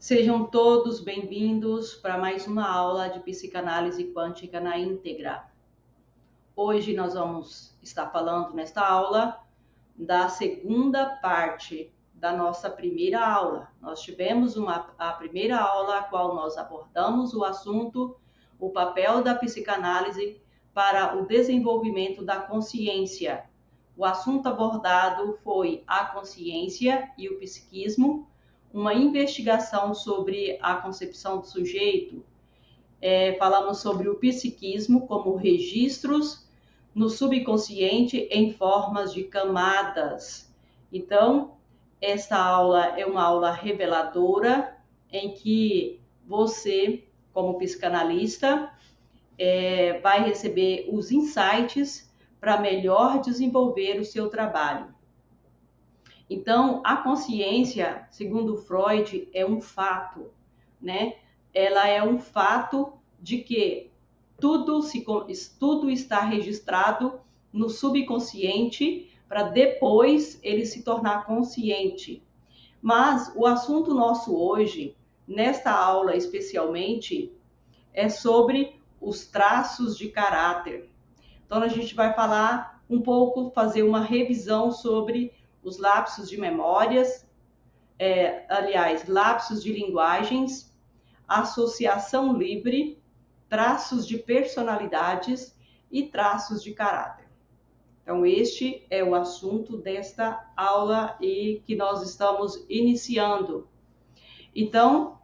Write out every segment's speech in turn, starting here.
Sejam todos bem-vindos para mais uma aula de psicanálise quântica na íntegra. Hoje nós vamos estar falando nesta aula da segunda parte da nossa primeira aula. Nós tivemos a primeira aula, a qual nós abordamos o assunto, o papel da psicanálise para o desenvolvimento da consciência. O assunto abordado foi a consciência e o psiquismo, uma investigação sobre a concepção do sujeito. Falamos sobre o psiquismo como registros no subconsciente em formas de camadas. Então, esta aula é uma aula reveladora em que você, como psicanalista, vai receber os insights para melhor desenvolver o seu trabalho. Então, a consciência, segundo Freud, é um fato, né? Ela é um fato de que tudo está registrado no subconsciente para depois ele se tornar consciente. Mas o assunto nosso hoje, nesta aula especialmente, é sobre os traços de caráter. Então, a gente vai falar um pouco, fazer uma revisão sobre os lapsos de memórias, lapsos de linguagens, associação livre, traços de personalidades e traços de caráter. Então, este é o assunto desta aula e que nós estamos iniciando. Então,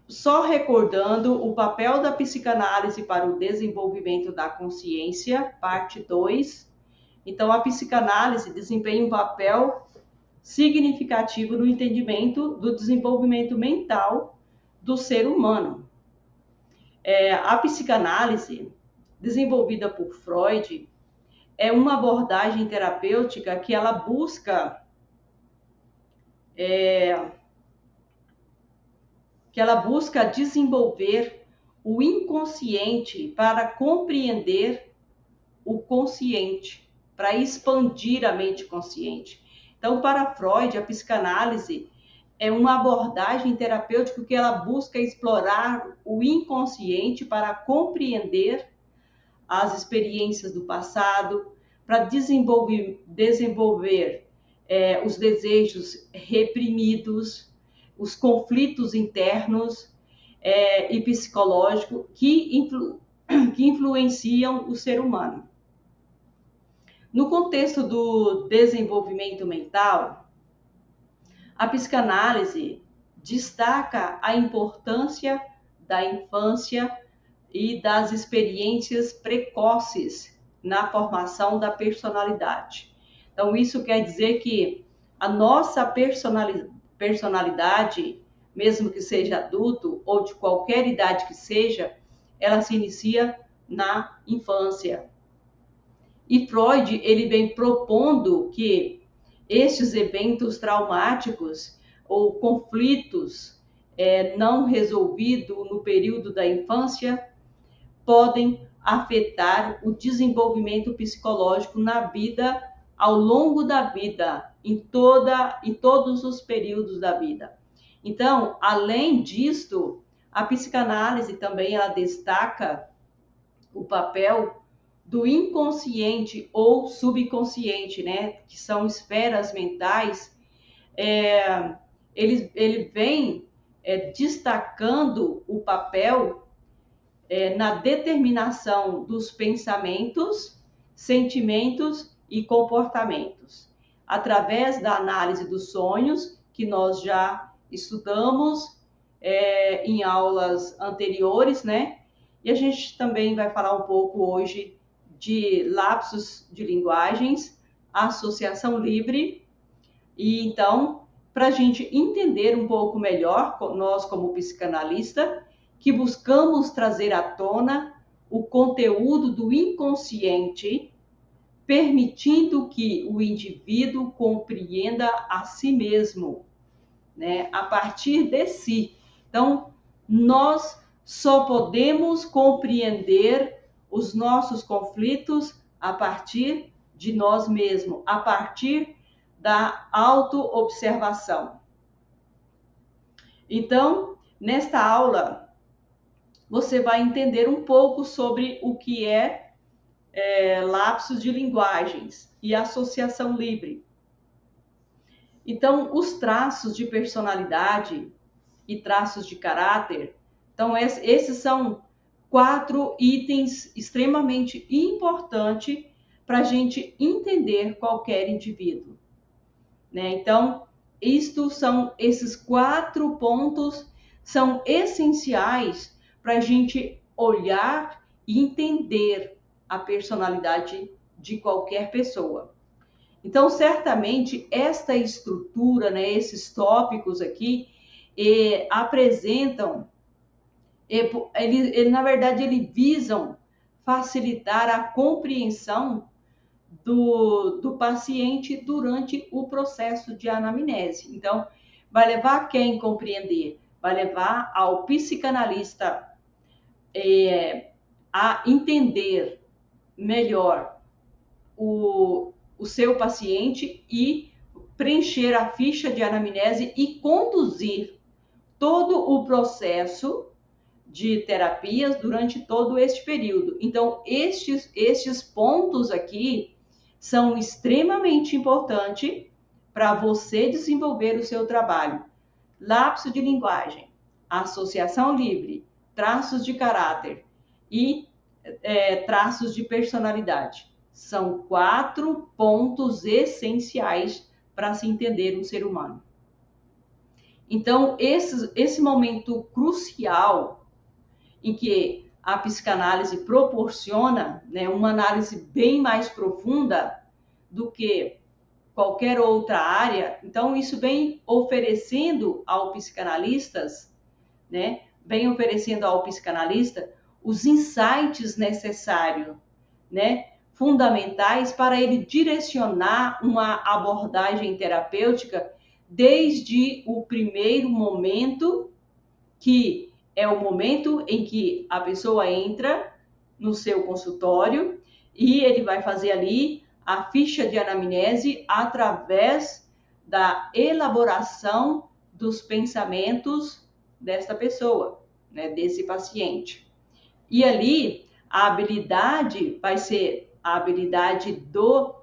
só recordando o papel da psicanálise para o desenvolvimento da consciência, parte 2. Então, a psicanálise desempenha um papel significativo no entendimento do desenvolvimento mental do ser humano. A psicanálise, desenvolvida por Freud, é uma abordagem terapêutica que ela busca desenvolver o inconsciente para compreender o consciente, para expandir a mente consciente. Então, para Freud, a psicanálise é uma abordagem terapêutica que ela busca explorar o inconsciente para compreender as experiências do passado, para desenvolver os desejos reprimidos, os conflitos internos e psicológicos que influenciam o ser humano. No contexto do desenvolvimento mental, a psicanálise destaca a importância da infância e das experiências precoces na formação da personalidade. Então, isso quer dizer que a nossa personalidade, mesmo que seja adulto ou de qualquer idade que seja, ela se inicia na infância. E Freud, ele vem propondo que estes eventos traumáticos ou conflitos não resolvidos no período da infância podem afetar o desenvolvimento psicológico na vida, ao longo da vida, em todos os períodos da vida. Então, além disto, a psicanálise também ela destaca o papel do inconsciente ou subconsciente, né? Que são esferas mentais. Ele vem destacando o papel na determinação dos pensamentos, sentimentos e comportamentos, através da análise dos sonhos, que nós já estudamos em aulas anteriores, né? E a gente também vai falar um pouco hoje de lapsos de linguagens, associação livre. E então, para a gente entender um pouco melhor, nós como psicanalista, que buscamos trazer à tona o conteúdo do inconsciente, permitindo que o indivíduo compreenda a si mesmo, né, a partir de si. Então, nós só podemos compreender os nossos conflitos a partir de nós mesmos, a partir da autoobservação. Então, Nesta aula, você vai entender um pouco sobre o que é lapsos de linguagens e associação livre. Então, os traços de personalidade e traços de caráter, então esses são 4 itens extremamente importantes para a gente entender qualquer indivíduo, né? Então, esses 4 pontos são essenciais para a gente olhar e entender a personalidade de qualquer pessoa. Então, certamente, esta estrutura, né, esses tópicos aqui, apresentam, na verdade, eles visam facilitar a compreensão do paciente durante o processo de anamnese. Então, vai levar quem compreender? Vai levar ao psicanalista a entender melhor o seu paciente e preencher a ficha de anamnese e conduzir todo o processo de terapias durante todo este período. Então, estes pontos aqui são extremamente importantes para você desenvolver o seu trabalho. Lapso de linguagem, associação livre, traços de caráter e traços de personalidade. São 4 pontos essenciais para se entender um ser humano. Então, esse momento crucial em que a psicanálise proporciona, né, uma análise bem mais profunda do que qualquer outra área. Então, isso vem oferecendo ao psicanalistas, né, vem oferecendo ao psicanalista os insights necessários, né, fundamentais para ele direcionar uma abordagem terapêutica desde o primeiro momento, que é o momento em que a pessoa entra no seu consultório e ele vai fazer ali a ficha de anamnese através da elaboração dos pensamentos desta pessoa, né, desse paciente. E ali a habilidade vai ser a habilidade do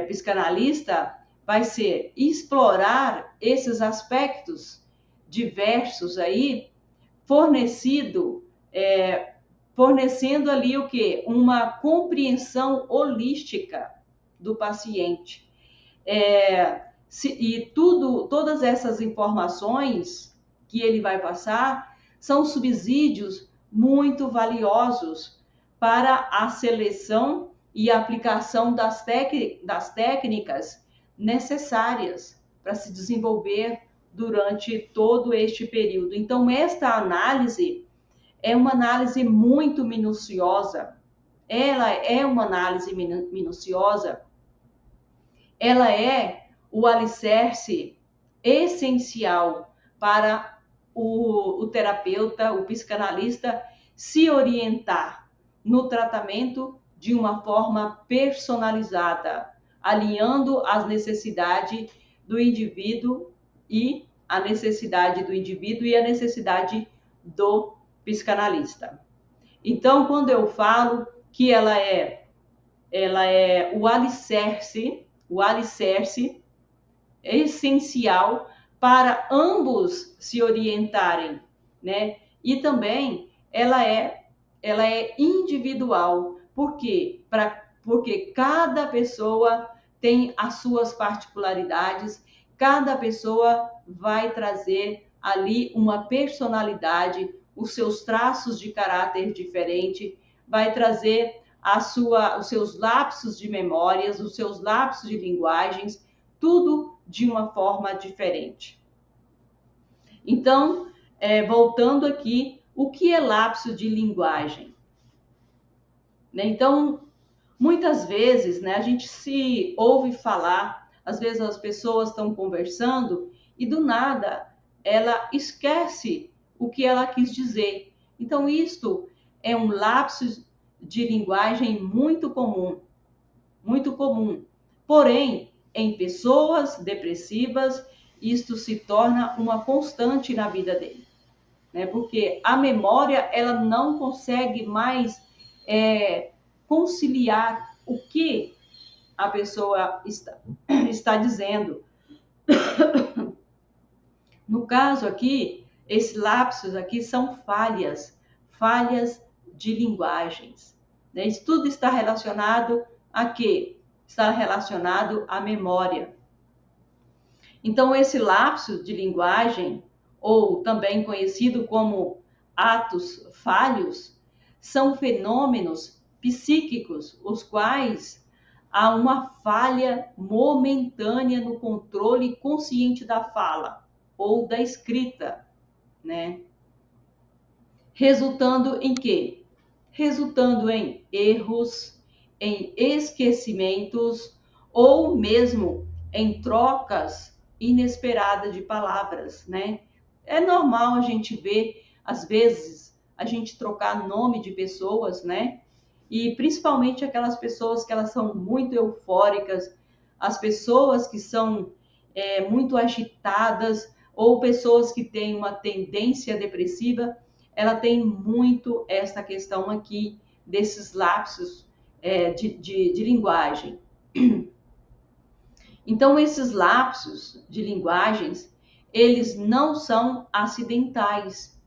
psicanalista, vai ser explorar esses aspectos diversos aí, fornecendo ali o quê? Uma compreensão holística do paciente. Todas essas informações que ele vai passar são subsídios muito valiosos para a seleção e aplicação das técnicas necessárias para se desenvolver durante todo este período. Então, esta análise é uma análise muito minuciosa. Ela é uma análise minuciosa. Ela é o alicerce essencial para o terapeuta, o psicanalista, se orientar no tratamento de uma forma personalizada, alinhando as necessidades do indivíduo e a necessidade do psicanalista. Então, quando eu falo que ela é o alicerce essencial para ambos se orientarem, né? E também ela é individual. Por quê? Porque cada pessoa tem as suas particularidades, cada pessoa vai trazer ali uma personalidade, os seus traços de caráter diferente, vai trazer os seus lapsos de memórias, os seus lapsos de linguagens, tudo de uma forma diferente. Então, voltando aqui, o que é lapso de linguagem? Então, muitas vezes, né, a gente se ouve falar, às vezes as pessoas estão conversando e do nada ela esquece o que ela quis dizer. Então, isto é um lapso de linguagem muito comum. Porém, em pessoas depressivas, isto se torna uma constante na vida dele. né? Porque a memória, ela não consegue mais conciliar o que a pessoa está dizendo. No caso aqui, esses lapsos aqui são falhas de linguagens, né? Isso tudo está relacionado a quê? Está relacionado à memória. Então, esse lapso de linguagem, ou também conhecido como atos falhos, são fenômenos psíquicos, os quais há uma falha momentânea no controle consciente da fala ou da escrita, né? Resultando em quê? Resultando em erros, em esquecimentos ou mesmo em trocas inesperadas de palavras, né? É normal a gente ver, às vezes, a gente trocar nome de pessoas, né? E principalmente aquelas pessoas que elas são muito eufóricas, as pessoas que são muito agitadas ou pessoas que têm uma tendência depressiva, ela tem muito essa questão aqui desses lapsos de linguagem. Então, esses lapsos de linguagens, eles não são acidentais.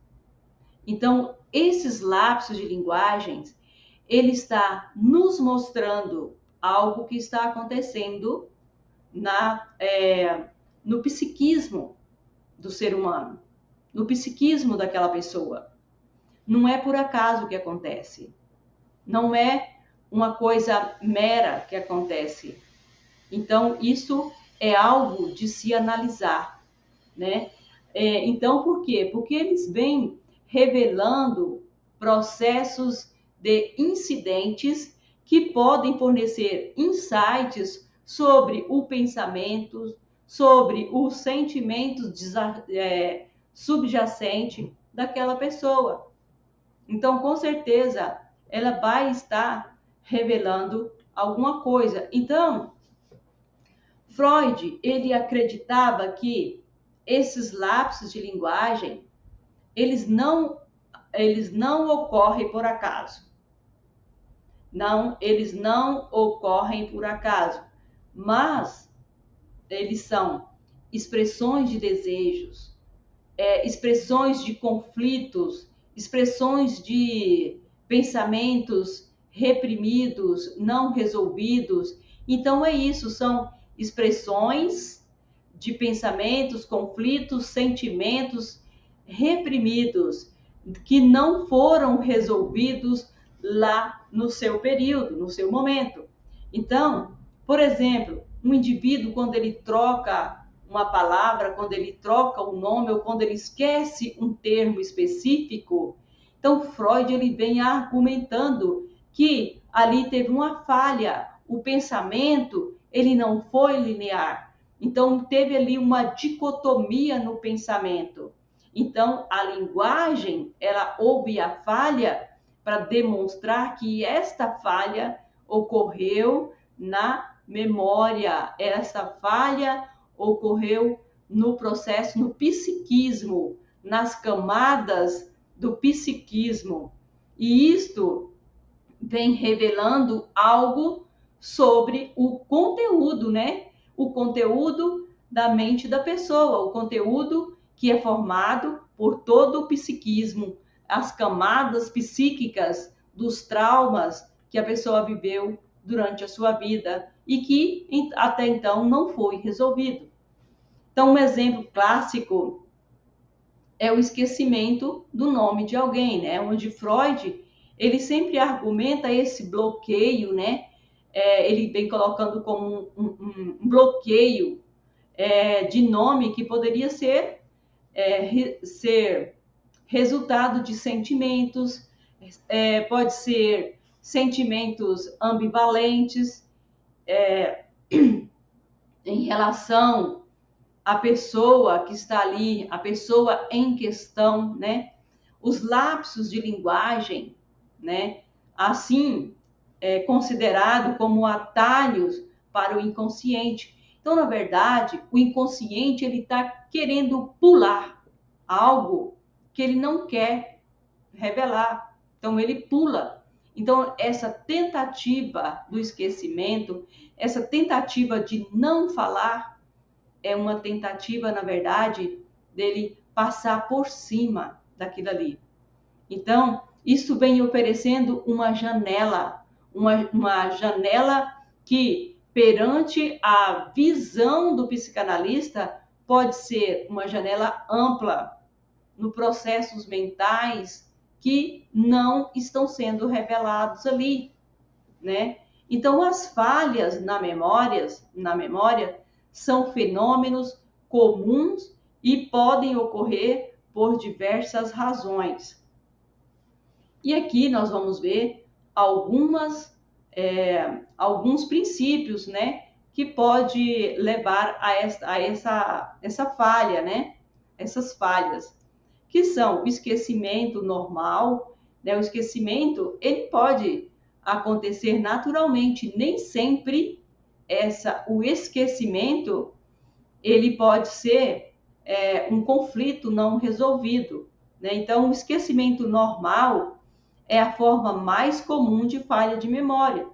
Então, esses lapsos de linguagens, ele está nos mostrando algo que está acontecendo no psiquismo do ser humano, no psiquismo daquela pessoa. Não é por acaso que acontece. Não é uma coisa mera que acontece. Então, isso é algo de se analisar, né? Então, por quê? Porque eles vêm revelando processos de incidentes que podem fornecer insights sobre o pensamento, sobre os sentimentos subjacentes daquela pessoa. Então, com certeza, ela vai estar revelando alguma coisa. Então, Freud, ele acreditava que esses lapsos de linguagem, eles não ocorrem por acaso. Não, eles não ocorrem por acaso, mas eles são expressões de desejos, expressões de conflitos, expressões de pensamentos reprimidos, não resolvidos. Então é isso, são expressões de pensamentos, conflitos, sentimentos reprimidos que não foram resolvidos lá no seu período, no seu momento. Então, por exemplo, um indivíduo, quando ele troca uma palavra, quando ele troca um nome ou quando ele esquece um termo específico, então Freud ele vem argumentando que ali teve uma falha, o pensamento ele não foi linear, então teve ali uma dicotomia no pensamento. Então a linguagem ela houve a falha para demonstrar que esta falha ocorreu na memória, essa falha ocorreu no processo, no psiquismo, nas camadas do psiquismo. E isto vem revelando algo sobre o conteúdo, né? O conteúdo da mente da pessoa, o conteúdo que é formado por todo o psiquismo, as camadas psíquicas dos traumas que a pessoa viveu durante a sua vida e que até então não foi resolvido. Então, um exemplo clássico é o esquecimento do nome de alguém, né? Onde Freud, ele sempre argumenta esse bloqueio, né? Ele vem colocando como um bloqueio de nome que poderia ser resultado de sentimentos, pode ser sentimentos ambivalentes em relação à pessoa que está ali, a pessoa em questão, né? Os lapsos de linguagem, né? Assim, considerado como atalhos para o inconsciente. Então, na verdade, o inconsciente ele está querendo pular algo que ele não quer revelar. Então, ele pula. Então, essa tentativa do esquecimento, essa tentativa de não falar, é uma tentativa, na verdade, dele passar por cima daquilo ali. Então, isso vem oferecendo uma janela, uma janela que, perante a visão do psicanalista, pode ser uma janela ampla no processos mentais que não estão sendo revelados ali, né? Então, as falhas na memória são fenômenos comuns e podem ocorrer por diversas razões. E aqui nós vamos ver alguns princípios, né, que pode levar a essa falha, né? Essas falhas, que são o esquecimento normal, né? O esquecimento, ele pode acontecer naturalmente, nem sempre o esquecimento, ele pode ser um conflito não resolvido, né? Então, o esquecimento normal é a forma mais comum de falha de memória.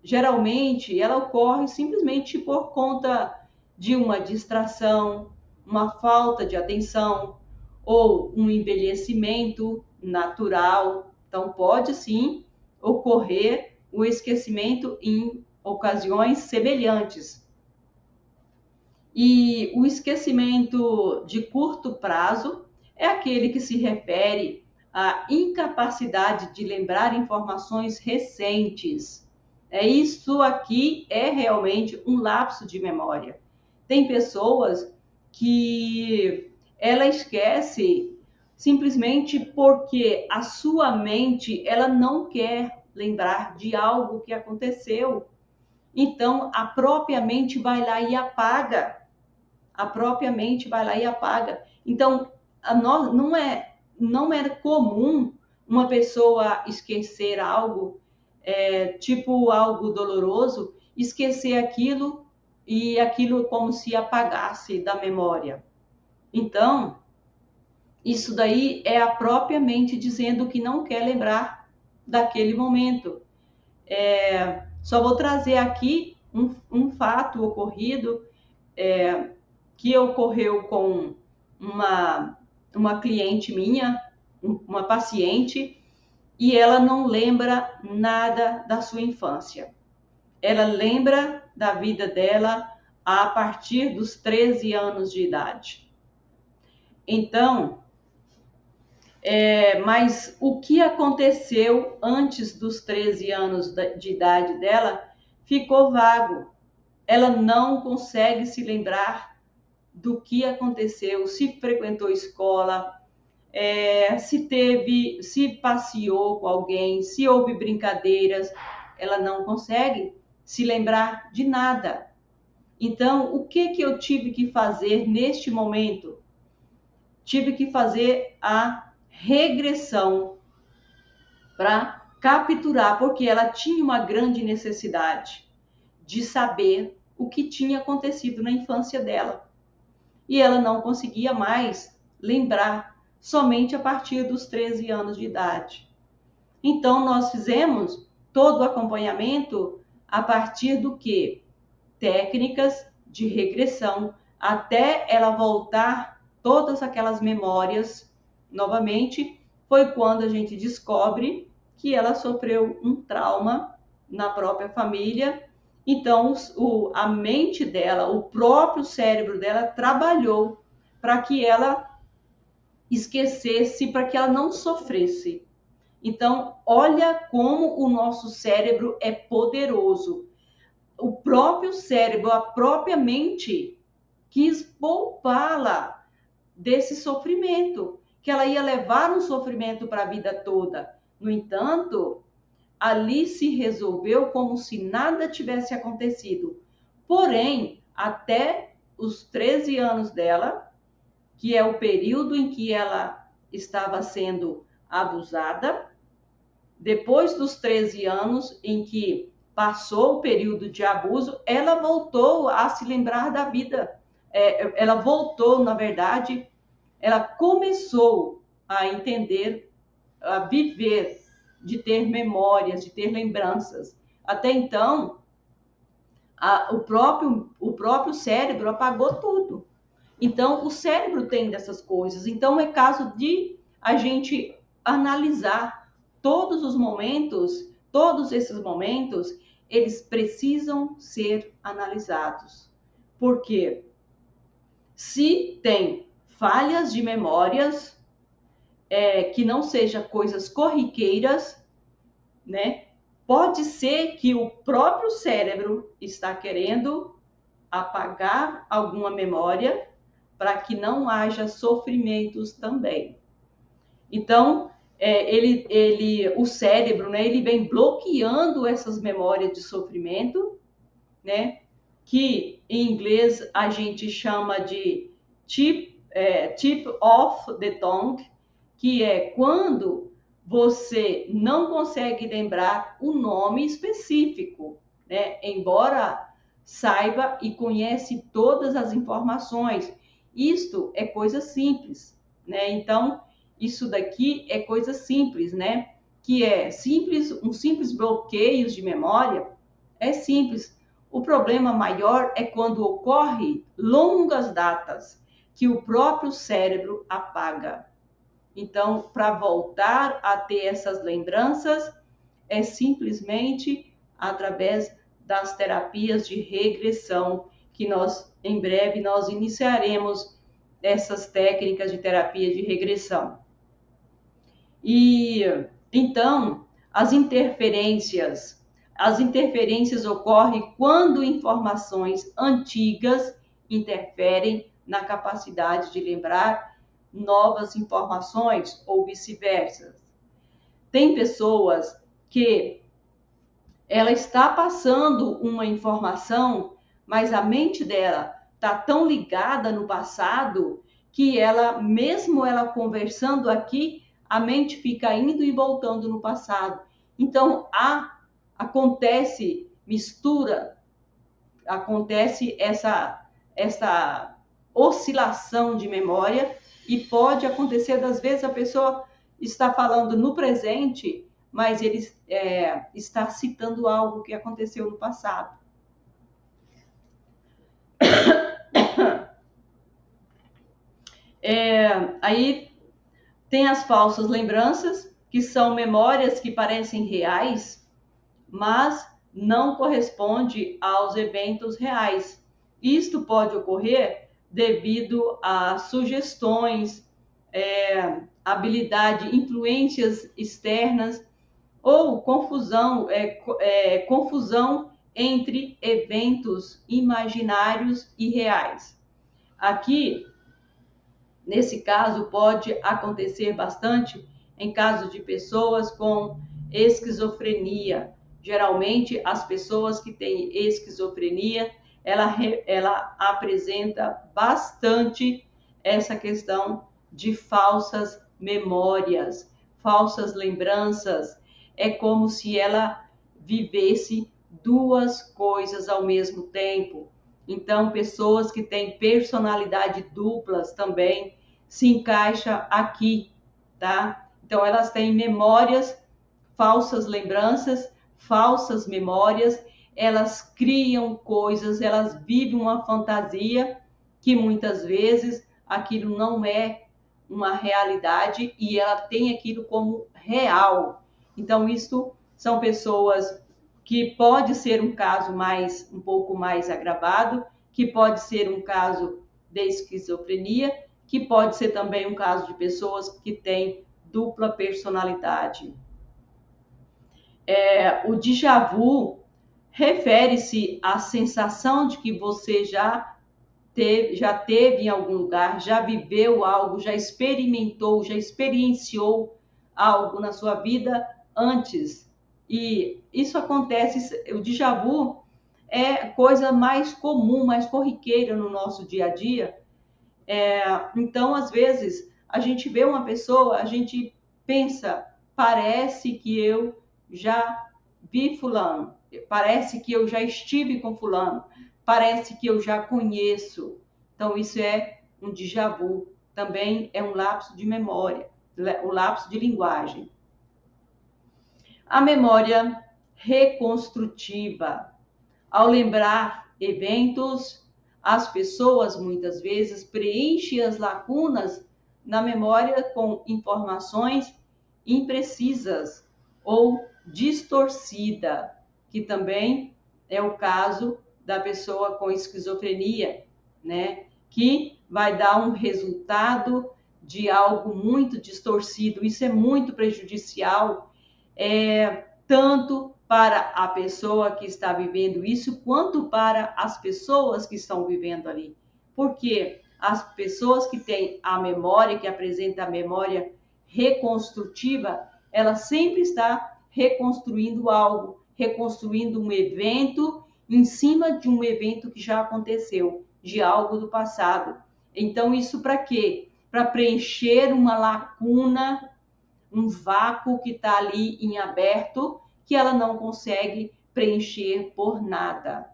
Geralmente, ela ocorre simplesmente por conta de uma distração, uma falta de atenção ou um envelhecimento natural. Então, pode sim ocorrer o esquecimento em ocasiões semelhantes. E o esquecimento de curto prazo é aquele que se refere à incapacidade de lembrar informações recentes. Isso aqui é realmente um lapso de memória. Tem pessoas que ela esquece simplesmente porque a sua mente ela não quer lembrar de algo que aconteceu. Então, a própria mente vai lá e apaga. Então, não é comum uma pessoa esquecer algo, tipo algo doloroso, esquecer aquilo e aquilo como se apagasse da memória. Então, isso daí é a própria mente dizendo que não quer lembrar daquele momento. Só vou trazer aqui um fato ocorrido, que ocorreu com uma cliente minha, uma paciente, e ela não lembra nada da sua infância. Ela lembra da vida dela a partir dos 13 anos de idade. Então, mas o que aconteceu antes dos 13 anos de idade dela ficou vago. Ela não consegue se lembrar do que aconteceu, se frequentou escola, se passeou com alguém, se houve brincadeiras, ela não consegue se lembrar de nada. Então, o que eu tive que fazer neste momento? Tive que fazer a regressão para capturar, porque ela tinha uma grande necessidade de saber o que tinha acontecido na infância dela. E ela não conseguia mais lembrar, somente a partir dos 13 anos de idade. Então, nós fizemos todo o acompanhamento a partir do quê? Técnicas de regressão, até ela voltar todas aquelas memórias novamente. Foi quando a gente descobre que ela sofreu um trauma na própria família. Então, a mente dela, o próprio cérebro dela trabalhou para que ela esquecesse, para que ela não sofresse. Então, olha como o nosso cérebro é poderoso. O próprio cérebro, a própria mente, quis poupá-la desse sofrimento, que ela ia levar um sofrimento para a vida toda. No entanto, ali se resolveu como se nada tivesse acontecido. Porém, até os 13 anos dela, que é o período em que ela estava sendo abusada, depois dos 13 anos em que passou o período de abuso, ela voltou a se lembrar da vida. Ela voltou, na verdade, ela começou a entender, a viver, de ter memórias, de ter lembranças. Até então, o próprio cérebro apagou tudo. Então, o cérebro tem dessas coisas. Então, é caso de a gente analisar todos esses momentos, eles precisam ser analisados. Por quê? Se tem falhas de memórias, que não sejam coisas corriqueiras, né? Pode ser que o próprio cérebro está querendo apagar alguma memória para que não haja sofrimentos também. Então, o cérebro, né, ele vem bloqueando essas memórias de sofrimento, né, que em inglês a gente chama de tip of the tongue, que é quando você não consegue lembrar o nome específico, né, embora saiba e conhece todas as informações. Isto é coisa simples, né? Então, isso daqui é coisa simples, né? Que é simples, um simples bloqueio de memória é simples. O problema maior é quando ocorre longas datas que o próprio cérebro apaga. Então, para voltar a ter essas lembranças, é simplesmente através das terapias de regressão, que em breve, nós iniciaremos essas técnicas de terapia de regressão. E, então, as interferências ocorrem quando informações antigas interferem na capacidade de lembrar novas informações ou vice-versa. Tem pessoas que ela está passando uma informação, mas a mente dela está tão ligada no passado que mesmo ela conversando aqui, a mente fica indo e voltando no passado. Então, acontece mistura, acontece essa oscilação de memória, e pode acontecer, das vezes, a pessoa está falando no presente, mas ele está citando algo que aconteceu no passado. Aí tem as falsas lembranças, que são memórias que parecem reais, mas não corresponde aos eventos reais. Isto pode ocorrer devido a sugestões, habilidade, influências externas ou confusão entre eventos imaginários e reais. Aqui, nesse caso, pode acontecer bastante em casos de pessoas com esquizofrenia. Geralmente, as pessoas que têm esquizofrenia, ela apresenta bastante essa questão de falsas memórias, falsas lembranças. É como se ela vivesse duas coisas ao mesmo tempo. Então, pessoas que têm personalidade duplas também se encaixa aqui, tá? Então, elas têm memórias, falsas lembranças, falsas memórias, elas criam coisas, elas vivem uma fantasia que muitas vezes aquilo não é uma realidade e ela tem aquilo como real. Então, isso são pessoas que pode ser um caso um pouco mais agravado, que pode ser um caso de esquizofrenia, que pode ser também um caso de pessoas que têm dupla personalidade. O déjà vu refere-se à sensação de que você já teve em algum lugar, já viveu algo, já experimentou, já experienciou algo na sua vida antes. E isso acontece, o déjà vu é coisa mais comum, mais corriqueira no nosso dia a dia. Então, às vezes, a gente vê uma pessoa, a gente pensa, parece que eu já vi fulano, parece que eu já estive com fulano, parece que eu já conheço. Então, isso é um déjà vu. também é um lapso de memória, o lapso de linguagem. A memória reconstrutiva. Ao lembrar eventos, as pessoas muitas vezes preenchem as lacunas na memória com informações imprecisas ou distorcida, que também é o caso da pessoa com esquizofrenia, né? Que vai dar um resultado de algo muito distorcido. Isso é muito prejudicial, tanto para a pessoa que está vivendo isso, quanto para as pessoas que estão vivendo ali. Porque as pessoas que têm a memória, que apresentam a memória reconstrutiva, ela sempre está reconstruindo algo, reconstruindo um evento em cima de um evento que já aconteceu, de algo do passado. Então, isso para quê? Para preencher uma lacuna, um vácuo que está ali em aberto, que ela não consegue preencher por nada.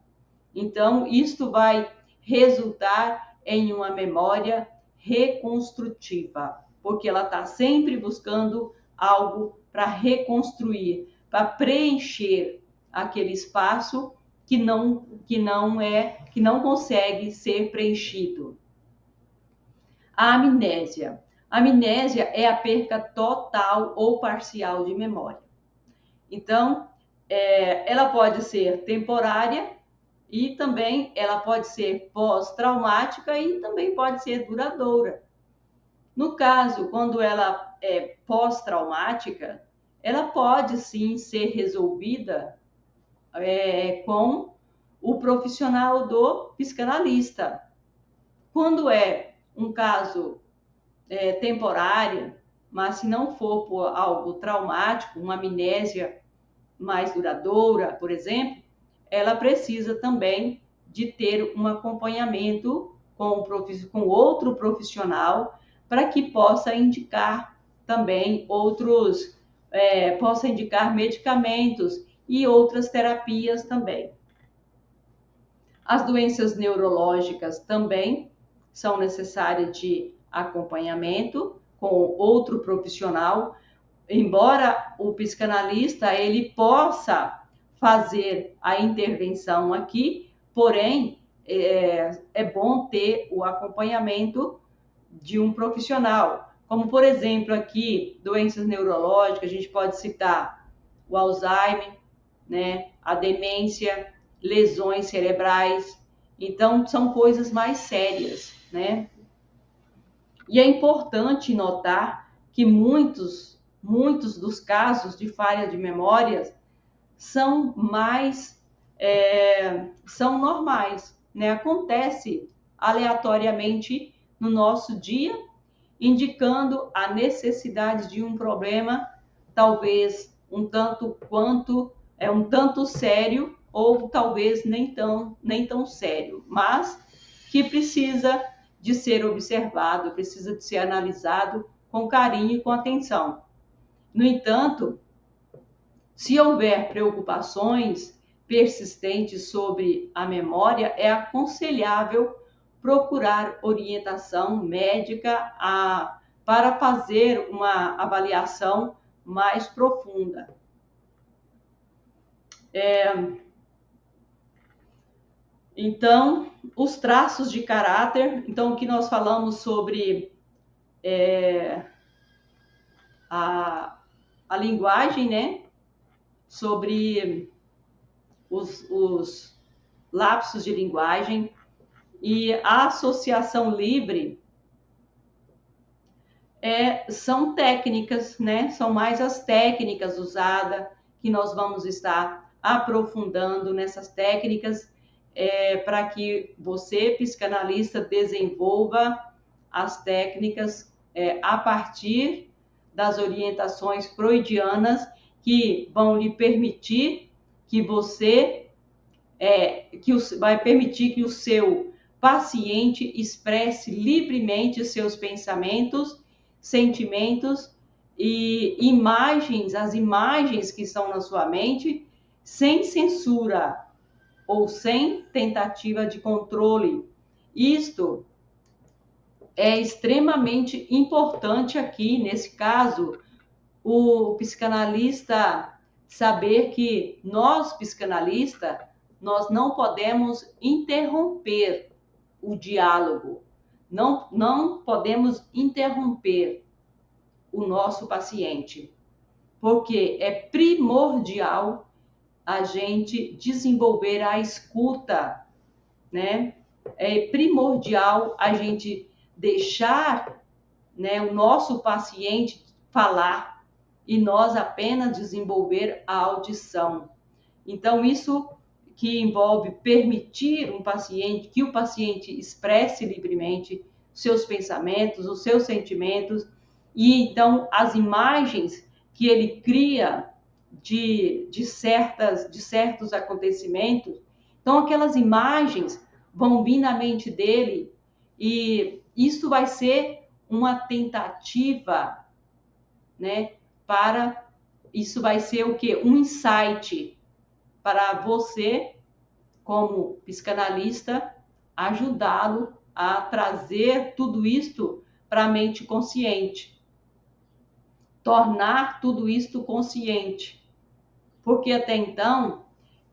Então, isto vai resultar em uma memória reconstrutiva, porque ela está sempre buscando algo para reconstruir, para preencher aquele espaço que não consegue ser preenchido. A amnésia. A amnésia é a perca total ou parcial de memória. Então, ela pode ser temporária e também ela pode ser pós-traumática e também pode ser duradoura. No caso, quando ela é pós-traumática, ela pode sim ser resolvida com o profissional do psicanalista. Quando é um caso temporário, mas se não for por algo traumático, uma amnésia mais duradoura, por exemplo, ela precisa também de ter um acompanhamento com outro profissional para que possa indicar também possa indicar medicamentos e outras terapias também. As doenças neurológicas também são necessárias de acompanhamento com outro profissional, embora o psicanalista ele possa fazer a intervenção aqui, porém é bom ter o acompanhamento de um profissional, como por exemplo aqui doenças neurológicas, a gente pode citar o Alzheimer, né, a demência, lesões cerebrais. Então são coisas mais sérias, né? E é importante notar que muitos dos casos de falha de memória são são normais, né? Acontece aleatoriamente no nosso dia, indicando a necessidade de um problema, talvez um tanto sério, ou talvez nem tão sério, mas que precisa de ser observado, precisa de ser analisado com carinho e com atenção. No entanto, se houver preocupações persistentes sobre a memória, é aconselhável procurar orientação médica para fazer uma avaliação mais profunda. Então, os traços de caráter. Então, o que nós falamos sobre a linguagem, né? Sobre os lapsos de linguagem e a associação livre são técnicas, né? São mais as técnicas usadas que nós vamos estar aprofundando nessas técnicas para que você, psicanalista, desenvolva as técnicas a partir das orientações freudianas que vão lhe permitir que vai permitir que o seu paciente expresse livremente seus pensamentos, sentimentos e imagens, as imagens que estão na sua mente, sem censura ou sem tentativa de controle. Isto é extremamente importante aqui, nesse caso, o psicanalista saber que nós, psicanalistas, nós não podemos interromper o diálogo, não podemos interromper o nosso paciente, porque é primordial a gente desenvolver a escuta, né? É primordial a gente deixar, né, o nosso paciente falar e nós apenas desenvolver a audição. Então, isso que envolve permitir que o paciente expresse livremente seus pensamentos, os seus sentimentos, e então as imagens que ele cria de certos acontecimentos, então aquelas imagens vão vir na mente dele e isso vai ser uma tentativa, né, isso vai ser o quê? Um insight para você, como psicanalista, ajudá-lo a trazer tudo isto para a mente consciente, tornar tudo isto consciente, porque até então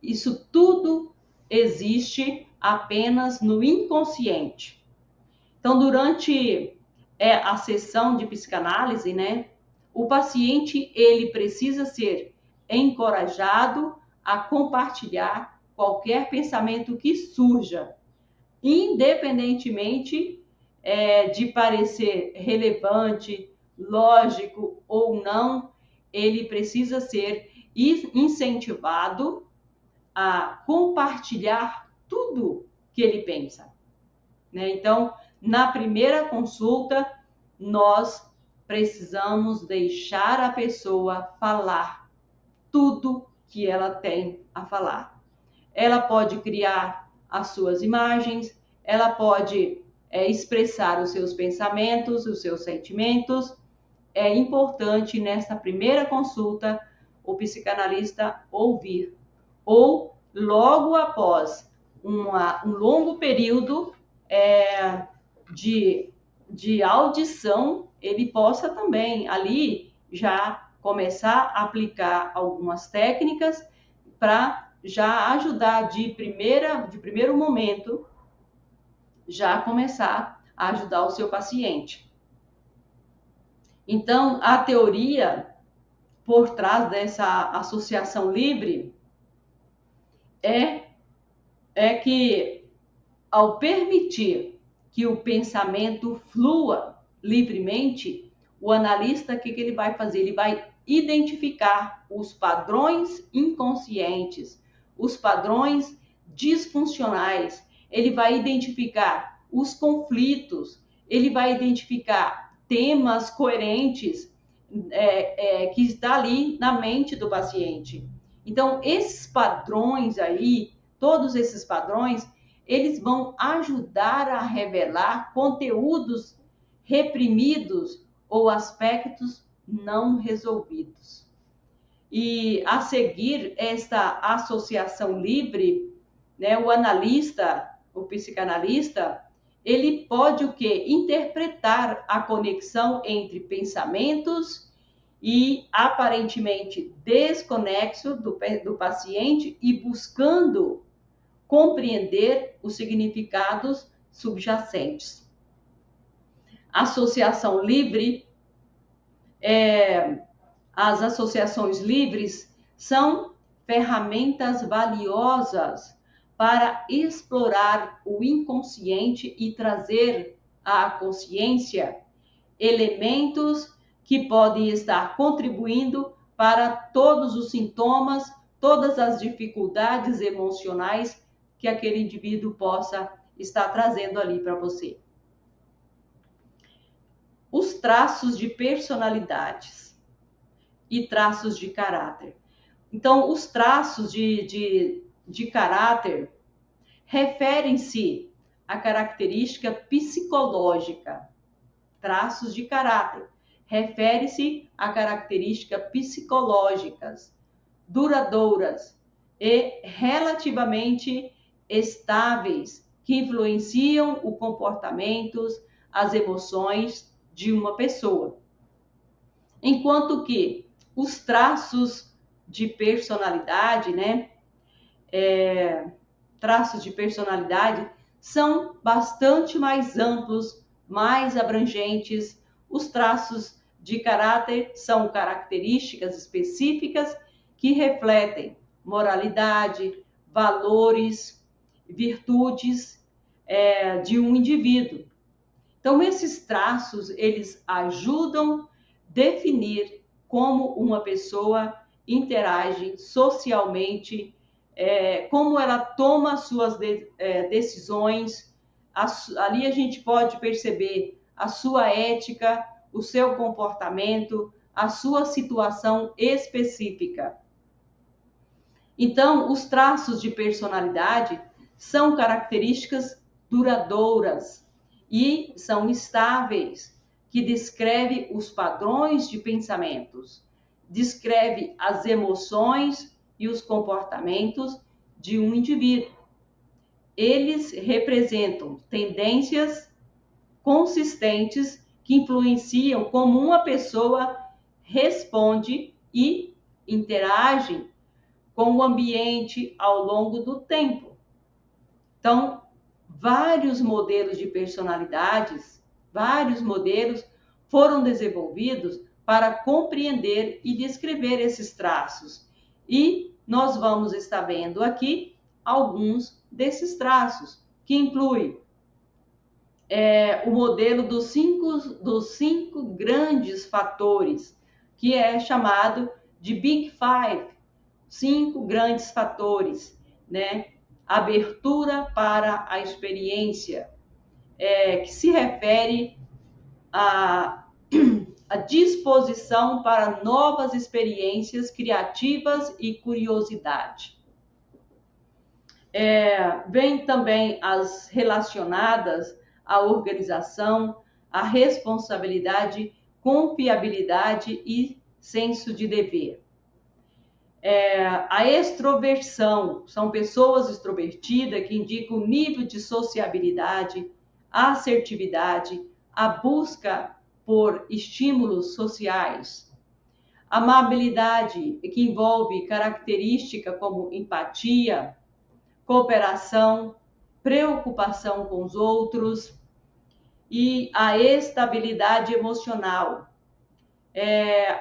isso tudo existe apenas no inconsciente. Então, durante a sessão de psicanálise, né, o paciente ele precisa ser encorajado a compartilhar qualquer pensamento que surja, independentemente de parecer relevante, lógico ou não, ele precisa ser incentivado a compartilhar tudo que ele pensa, né? Então, na primeira consulta, nós precisamos deixar a pessoa falar tudo que ela tem a falar. Ela pode criar as suas imagens, ela pode expressar os seus pensamentos, os seus sentimentos. É importante, nessa primeira consulta, o psicanalista ouvir. Ou, logo após um longo período de audição, ele possa também ali já começar a aplicar algumas técnicas para já ajudar de primeiro momento, já começar a ajudar o seu paciente. Então, a teoria por trás dessa associação livre é que, ao permitir que o pensamento flua livremente, o analista, o que ele vai fazer? Ele vai identificar os padrões inconscientes, os padrões disfuncionais, ele vai identificar os conflitos, ele vai identificar temas coerentes que está ali na mente do paciente. Então, esses padrões aí, todos esses padrões, eles vão ajudar a revelar conteúdos reprimidos ou aspectos não resolvidos. E a seguir esta associação livre, né, o analista, o psicanalista, ele pode o quê? Interpretar a conexão entre pensamentos e aparentemente desconexo do paciente e buscando compreender os significados subjacentes. Associação livre, as associações livres são ferramentas valiosas para explorar o inconsciente e trazer à consciência elementos que podem estar contribuindo para todos os sintomas, todas as dificuldades emocionais que aquele indivíduo possa estar trazendo ali para você. Os traços de personalidades e traços de caráter. Então, os traços de caráter referem-se à característica psicológica. Traços de caráter refere-se a características psicológicas, duradouras e relativamente estáveis, que influenciam os comportamentos, as emoções de uma pessoa. Enquanto que os traços de personalidade, né? Traços de personalidade são bastante mais amplos, mais abrangentes. Os traços de caráter são características específicas que refletem moralidade, valores, virtudes de um indivíduo. Então, esses traços, eles ajudam a definir como uma pessoa interage socialmente, como ela toma suas decisões. Ali a gente pode perceber a sua ética, o seu comportamento, a sua situação específica. Então, os traços de personalidade são características duradouras e são estáveis, que descreve os padrões de pensamentos, descreve as emoções e os comportamentos de um indivíduo. Eles representam tendências consistentes que influenciam como uma pessoa responde e interage com o ambiente ao longo do tempo. Então, vários modelos de personalidades, vários modelos foram desenvolvidos para compreender e descrever esses traços. E nós vamos estar vendo aqui alguns desses traços, que inclui o modelo dos cinco grandes fatores, que é chamado de Big Five, 5 grandes fatores, né? Abertura para a experiência, que se refere à disposição para novas experiências criativas e curiosidade. Vem também as relacionadas à organização, à responsabilidade, confiabilidade e senso de dever. A extroversão, são pessoas extrovertidas que indicam o nível de sociabilidade, assertividade, a busca por estímulos sociais. Amabilidade, que envolve características como empatia, cooperação, preocupação com os outros, e a estabilidade emocional.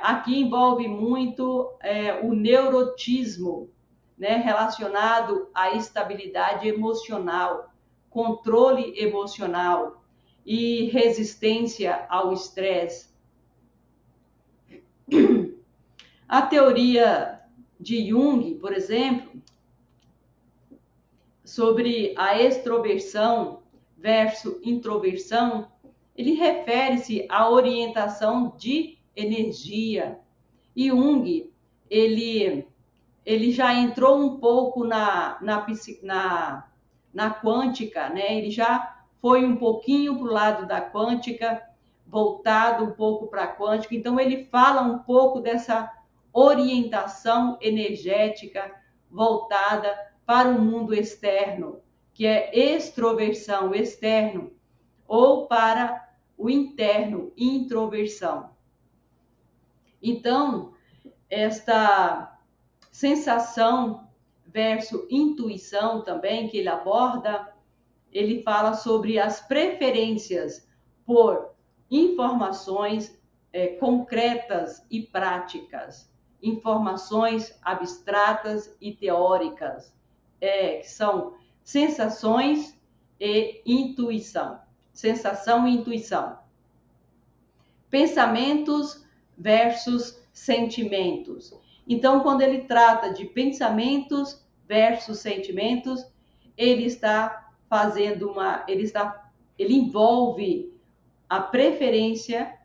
Aqui envolve muito o neurotismo, né, relacionado à estabilidade emocional, controle emocional e resistência ao estresse. A teoria de Jung, por exemplo, sobre a extroversão versus introversão, ele refere-se à orientação de energia. E Jung, ele já entrou um pouco na quântica, né? Ele já foi um pouquinho para o lado da quântica, voltado um pouco para a quântica. Então, ele fala um pouco dessa orientação energética voltada para o mundo externo, que é extroversão, externo, ou para o interno, introversão. Então, esta sensação versus intuição também, que ele aborda, ele fala sobre as preferências por informações concretas e práticas, informações abstratas e teóricas, que são sensações e intuição. Sensação e intuição. Pensamentos versus sentimentos. Então, quando ele trata de pensamentos versus sentimentos, ele está fazendo ele envolve a preferência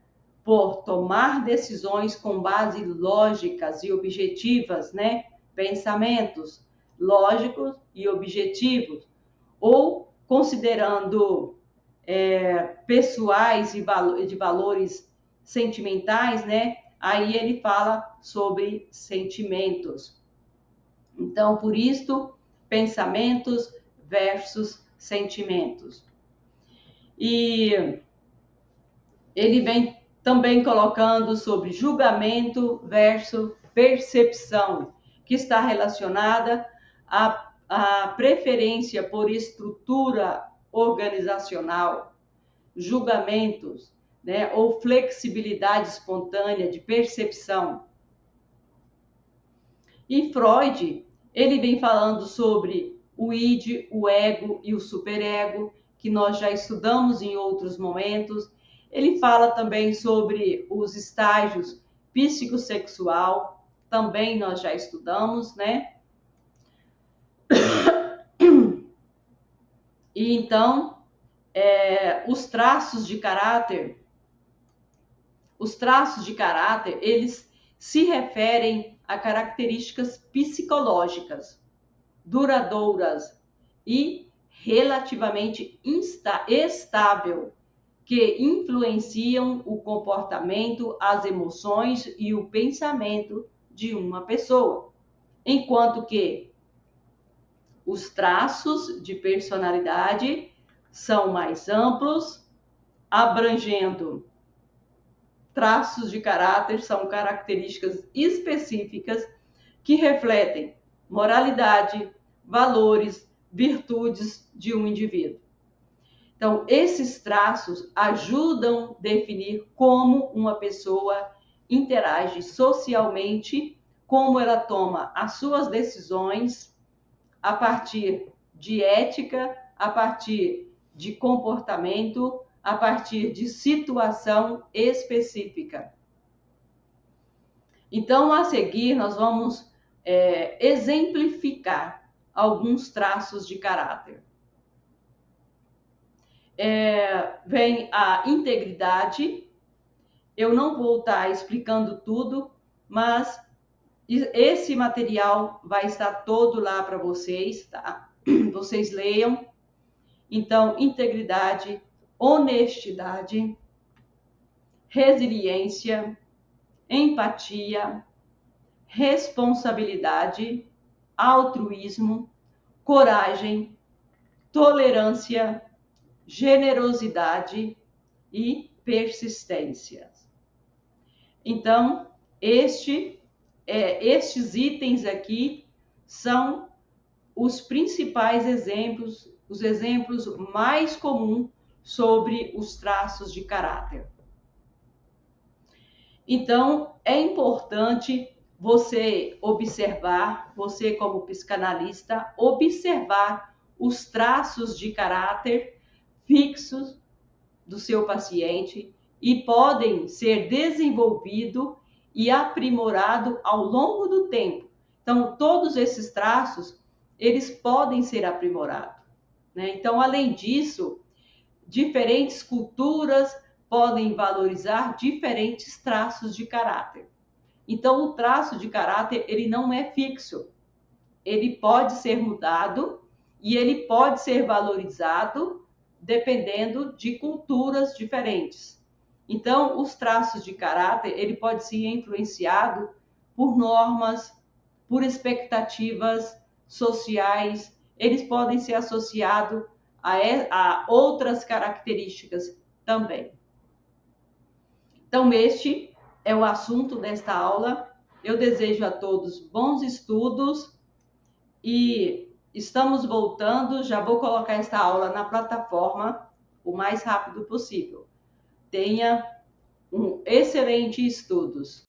por tomar decisões com base lógicas e objetivas, né? Pensamentos lógicos e objetivos, ou considerando pessoais e de valores sentimentais, né? Aí ele fala sobre sentimentos. Então, por isso, pensamentos versus sentimentos. E Ele vem também colocando sobre julgamento versus percepção, que está relacionada à preferência por estrutura organizacional, julgamentos, né, ou flexibilidade espontânea de percepção. E Freud, ele vem falando sobre o id, o ego e o superego, que nós já estudamos em outros momentos. Ele fala também sobre os estágios psicossexual, também nós já estudamos, né? E então, os traços de caráter, eles se referem a características psicológicas duradouras e relativamente estável, que influenciam o comportamento, as emoções e o pensamento de uma pessoa, enquanto que os traços de personalidade são mais amplos, abrangendo traços de caráter, são características específicas que refletem moralidade, valores, virtudes de um indivíduo. Então, esses traços ajudam a definir como uma pessoa interage socialmente, como ela toma as suas decisões a partir de ética, a partir de comportamento, a partir de situação específica. Então, a seguir, nós vamos exemplificar alguns traços de caráter. Vem a integridade. Eu não vou estar explicando tudo, mas esse material vai estar todo lá para vocês, tá? Vocês leiam. Então, integridade, honestidade, resiliência, empatia, responsabilidade, altruísmo, coragem, tolerância, generosidade e persistência. Então, estes itens aqui são os principais exemplos, os exemplos mais comuns sobre os traços de caráter. Então, é importante você observar, você como psicanalista, observar os traços de caráter fixos do seu paciente e podem ser desenvolvidos e aprimorados ao longo do tempo. Então, todos esses traços, eles podem ser aprimorados, né? Então, além disso, diferentes culturas podem valorizar diferentes traços de caráter. Então, o traço de caráter, ele não é fixo. Ele pode ser mudado e ele pode ser valorizado dependendo de culturas diferentes. Então, os traços de caráter, ele pode ser influenciado por normas, por expectativas sociais, eles podem ser associados a outras características também. Então, este é o assunto desta aula. Eu desejo a todos bons estudos e estamos voltando. Já vou colocar esta aula na plataforma o mais rápido possível. Tenha um excelente estudos.